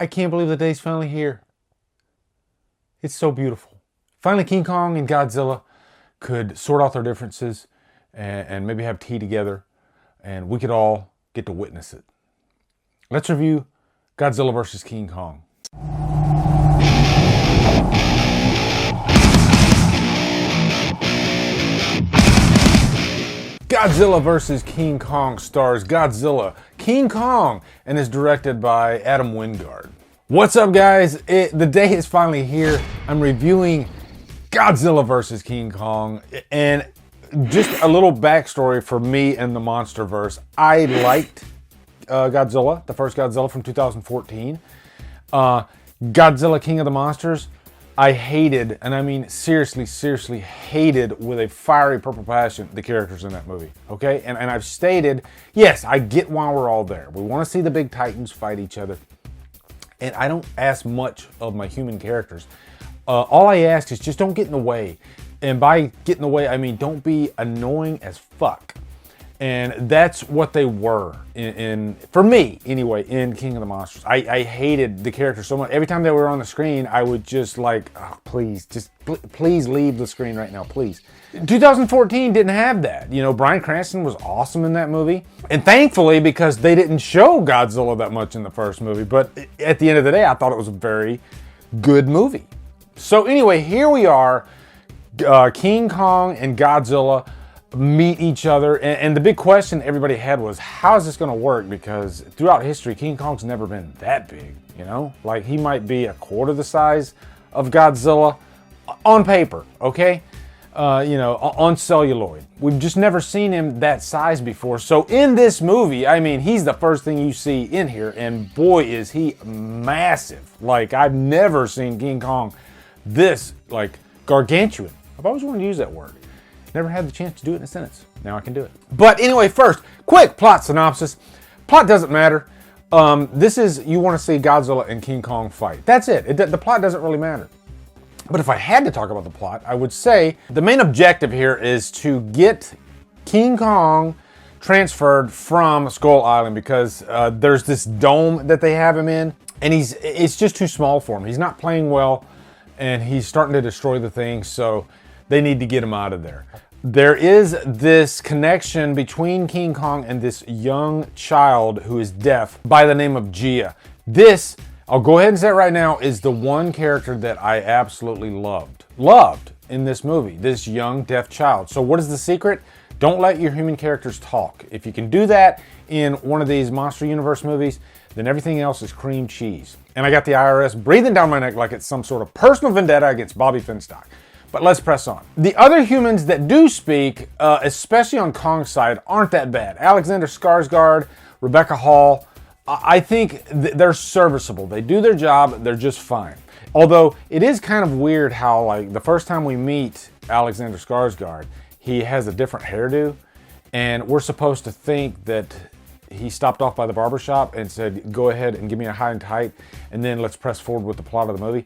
I can't believe the day's finally here. It's so beautiful. Finally, King Kong and Godzilla could sort out their differences and maybe have tea together, and we could all get to witness it. Let's review Godzilla vs. King Kong. Godzilla vs. King Kong stars Godzilla, King Kong, and is directed by Adam Wingard. What's up, guys? The day is finally here. I'm reviewing Godzilla vs. King Kong, and just a little backstory for me and the Monsterverse. I liked Godzilla, the first Godzilla from 2014. Godzilla King of the Monsters, I hated, and I mean seriously hated with a fiery purple passion, the characters in that movie, okay? And I've stated, yes, I get why we're all there. We want to see the big titans fight each other. And I don't ask much of my human characters. All I ask is just don't get in the way. And by get in the way, I mean don't be annoying as fuck. And that's what they were, for me anyway, in King of the Monsters. I hated the characters so much. Every time they were on the screen, I would just like, oh, please, please leave the screen right now, please. 2014 didn't have that. You know, Bryan Cranston was awesome in that movie. And thankfully, because they didn't show Godzilla that much in the first movie, but at the end of the day, I thought it was a very good movie. So anyway, here we are, King Kong and Godzilla meet each other, and the big question everybody had was, how is this going to work? Because throughout history, King Kong's never been that big, you know? Like, he might be a quarter the size of Godzilla on paper, okay? You know, on celluloid. We've just never seen him that size before. So in this movie, I mean, he's the first thing you see in here, and boy, is he massive. Like, I've never seen King Kong this, like, gargantuan. I've always wanted to use that word. Never had the chance to do it in a sentence. Now I can do it. But anyway, first, quick plot synopsis. Plot doesn't matter. This is, you want to see Godzilla and King Kong fight. That's it. The plot doesn't really matter. But if I had to talk about the plot, I would say the main objective here is to get King Kong transferred from Skull Island, because there's this dome that they have him in, and it's just too small for him. He's not playing well, and he's starting to destroy the thing, so they need to get him out of there. There is this connection between King Kong and this young child who is deaf by the name of Gia. This, I'll go ahead and say it right now, is the one character that I absolutely loved in this movie, this young deaf child. So what is the secret? Don't let your human characters talk. If you can do that in one of these Monster Universe movies, then everything else is cream cheese. And I got the IRS breathing down my neck like it's some sort of personal vendetta against Bobby Finstock. But let's press on. The other humans that do speak, especially on Kong's side, aren't that bad. Alexander Skarsgård, Rebecca Hall, I think they're serviceable. They do their job, they're just fine. Although it is kind of weird how, like, the first time we meet Alexander Skarsgård, he has a different hairdo, and we're supposed to think that he stopped off by the barbershop and said, go ahead and give me a high and tight, and then let's press forward with the plot of the movie.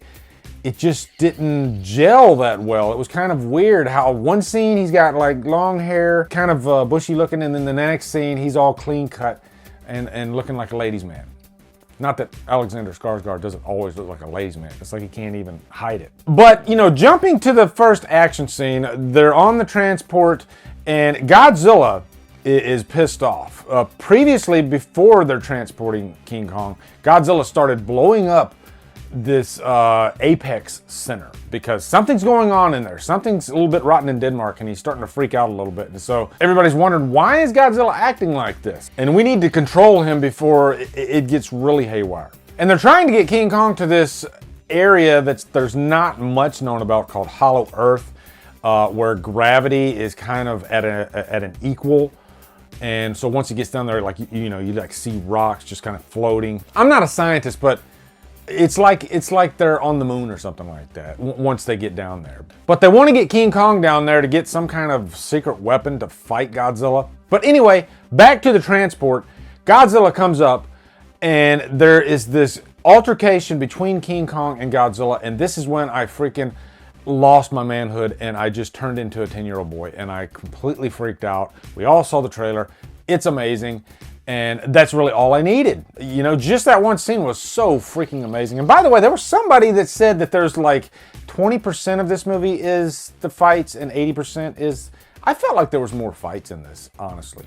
It just didn't gel that well. It was kind of weird how one scene he's got like long hair, kind of bushy looking, and then the next scene he's all clean cut and looking like a ladies' man. Not that Alexander Skarsgård doesn't always look like a ladies' man. It's like he can't even hide it. But, you know, jumping to the first action scene, they're on the transport and Godzilla is pissed off. Previously, before they're transporting King Kong, Godzilla started blowing up this Apex Center because something's going on in there. Something's a little bit rotten in Denmark, and he's starting to freak out a little bit. And so everybody's wondering, why is Godzilla acting like this? And we need to control him before it gets really haywire. And they're trying to get King Kong to this area there's not much known about, called Hollow Earth, where gravity is kind of at an equal. And so once he gets down there, like, you know, you like see rocks just kind of floating. I'm not a scientist, but it's like they're on the moon or something like that once they get down there. But they want to get King Kong down there to get some kind of secret weapon to fight Godzilla. But anyway, back to the transport. Godzilla comes up, and there is this altercation between King Kong and Godzilla, and this is when I freaking lost my manhood, and I just turned into a 10-year-old boy, and I completely freaked out. We all saw the trailer. It's amazing. And that's really all I needed. You know, just that one scene was so freaking amazing. And by the way, there was somebody that said that there's like 20% of this movie is the fights and 80% is... I felt like there was more fights in this, honestly.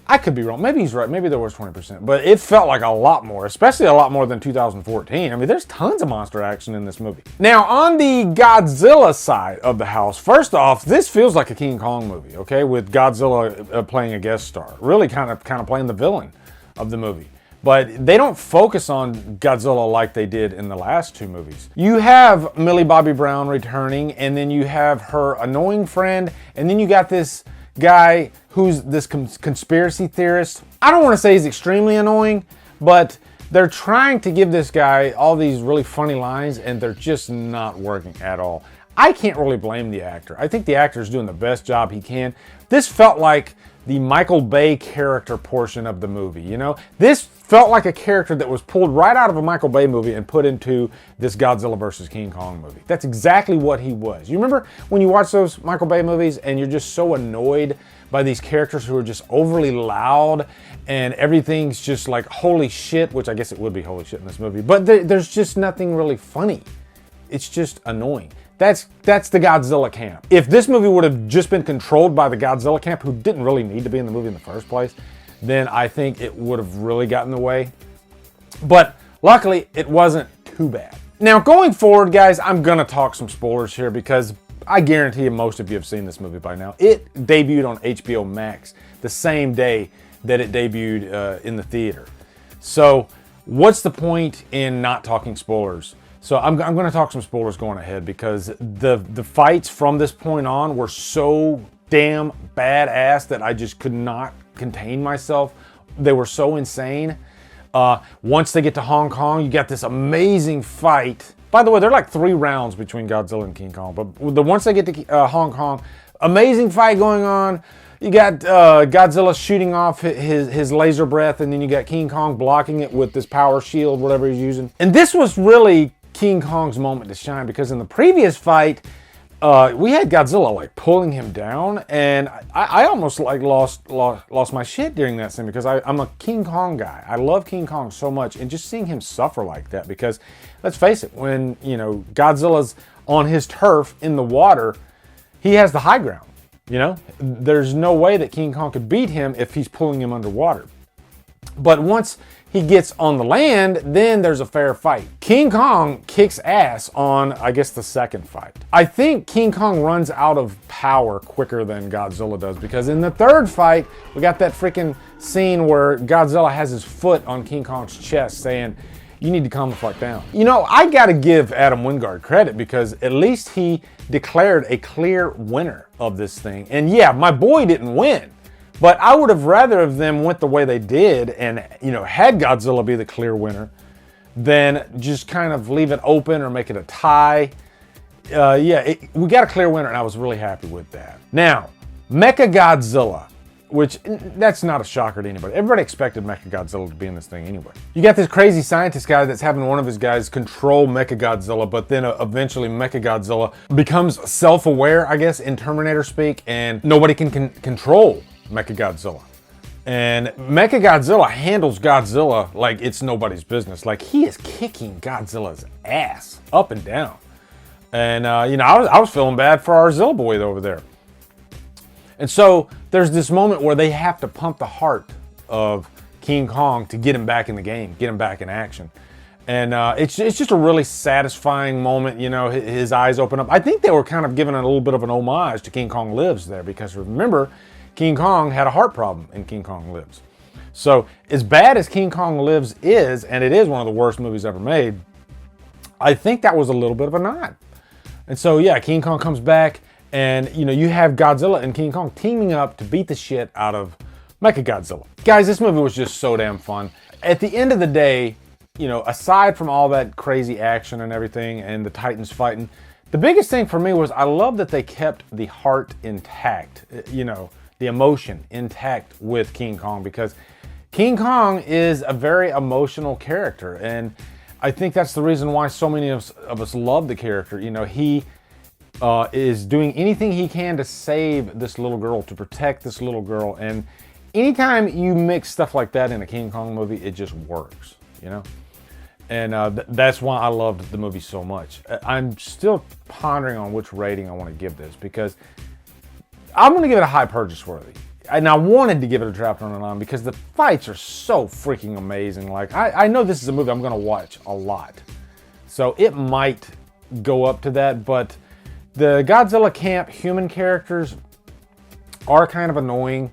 I could be wrong. Maybe he's right. Maybe there was 20%. But it felt like a lot more, especially a lot more than 2014. I mean, there's tons of monster action in this movie. Now, on the Godzilla side of the house, first off, this feels like a King Kong movie, okay? With Godzilla playing a guest star. Really kind of playing the villain of the movie. But they don't focus on Godzilla like they did in the last two movies. You have Millie Bobby Brown returning, and then you have her annoying friend, and then you got this guy who's this conspiracy theorist. I don't want to say he's extremely annoying, but they're trying to give this guy all these really funny lines, and they're just not working at all. I can't really blame the actor. I think the actor's doing the best job he can. This felt like the Michael Bay character portion of the movie, you know? This felt like a character that was pulled right out of a Michael Bay movie and put into this Godzilla vs. King Kong movie. That's exactly what he was. You remember when you watch those Michael Bay movies and you're just so annoyed by these characters who are just overly loud and everything's just like holy shit, which I guess it would be holy shit in this movie, but there's just nothing really funny. It's just annoying. That's the Godzilla camp. If this movie would have just been controlled by the Godzilla camp, who didn't really need to be in the movie in the first place, then I think it would have really gotten in the way. But luckily, it wasn't too bad. Now, going forward, guys, I'm gonna talk some spoilers here because I guarantee you most of you have seen this movie by now. It debuted on HBO Max the same day that it debuted in the theater. So what's the point in not talking spoilers? So I'm going to talk some spoilers going ahead because the fights from this point on were so damn badass that I just could not contain myself. They were so insane. Once they get to Hong Kong, you got this amazing fight. By the way, they're like 3 rounds between Godzilla and King Kong. But once they get to Hong Kong, amazing fight going on. You got Godzilla shooting off his laser breath, and then you got King Kong blocking it with this power shield, whatever he's using. And this was really King Kong's moment to shine because in the previous fight, we had Godzilla like pulling him down, and I almost like lost my shit during that scene because I'm a King Kong guy. I love King Kong so much, and just seeing him suffer like that because let's face it, when you know Godzilla's on his turf in the water, he has the high ground. You know, there's no way that King Kong could beat him if he's pulling him underwater. But once he gets on the land, then there's a fair fight. King Kong kicks ass on, I guess, the second fight. I think King Kong runs out of power quicker than Godzilla does because in the third fight, we got that freaking scene where Godzilla has his foot on King Kong's chest saying, you need to calm the fuck down. You know, I gotta give Adam Wingard credit because at least he declared a clear winner of this thing. And yeah, my boy didn't win. But I would have rather of them went the way they did and, you know, had Godzilla be the clear winner than just kind of leave it open or make it a tie. We got a clear winner and I was really happy with that. Now, Mechagodzilla, which that's not a shocker to anybody. Everybody expected Mechagodzilla to be in this thing anyway. You got this crazy scientist guy that's having one of his guys control Mechagodzilla, but then eventually Mechagodzilla becomes self-aware, I guess, in Terminator speak, and nobody can control Mechagodzilla. And Mechagodzilla handles Godzilla like it's nobody's business. Like he is kicking Godzilla's ass up and down. And you know, I was feeling bad for our Zilla boy over there. And so there's this moment where they have to pump the heart of King Kong to get him back in the game, get him back in action. And it's just a really satisfying moment. You know, his eyes open up. I think they were kind of giving a little bit of an homage to King Kong Lives there because remember, King Kong had a heart problem in King Kong Lives. So as bad as King Kong Lives is, and it is one of the worst movies ever made, I think that was a little bit of a nod. And so yeah, King Kong comes back and you know, you have Godzilla and King Kong teaming up to beat the shit out of Mechagodzilla. Guys, this movie was just so damn fun. At the end of the day, you know, aside from all that crazy action and everything and the Titans fighting, the biggest thing for me was I love that they kept the heart intact, you know, the emotion intact with King Kong because King Kong is a very emotional character. And I think that's the reason why so many of us love the character. You know, he is doing anything he can to save this little girl, to protect this little girl. And anytime you mix stuff like that in a King Kong movie, it just works, you know? And that's why I loved the movie so much. I'm still pondering on which rating I want to give this, because I'm going to give it a high purchase worthy. And I wanted to give it a chapter on and on because the fights are so freaking amazing. Like, I know this is a movie I'm going to watch a lot. So it might go up to that, but the Godzilla camp human characters are kind of annoying.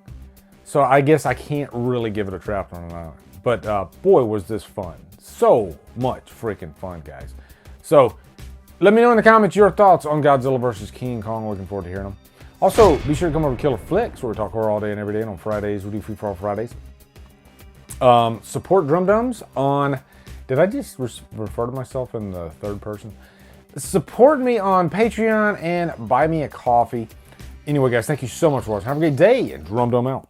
So I guess I can't really give it a chapter on and on. But boy, was this fun. So much freaking fun, guys. So let me know in the comments your thoughts on Godzilla vs. King Kong. Looking forward to hearing them. Also, be sure to come over to Killer Flicks, where we talk horror all day and every day. And on Fridays, we do Free For All Fridays. Support Drumdums on... Did I just refer to myself in the third person? Support me on Patreon and buy me a coffee. Anyway, guys, thank you so much for watching. Have a great day, and Drumdum out.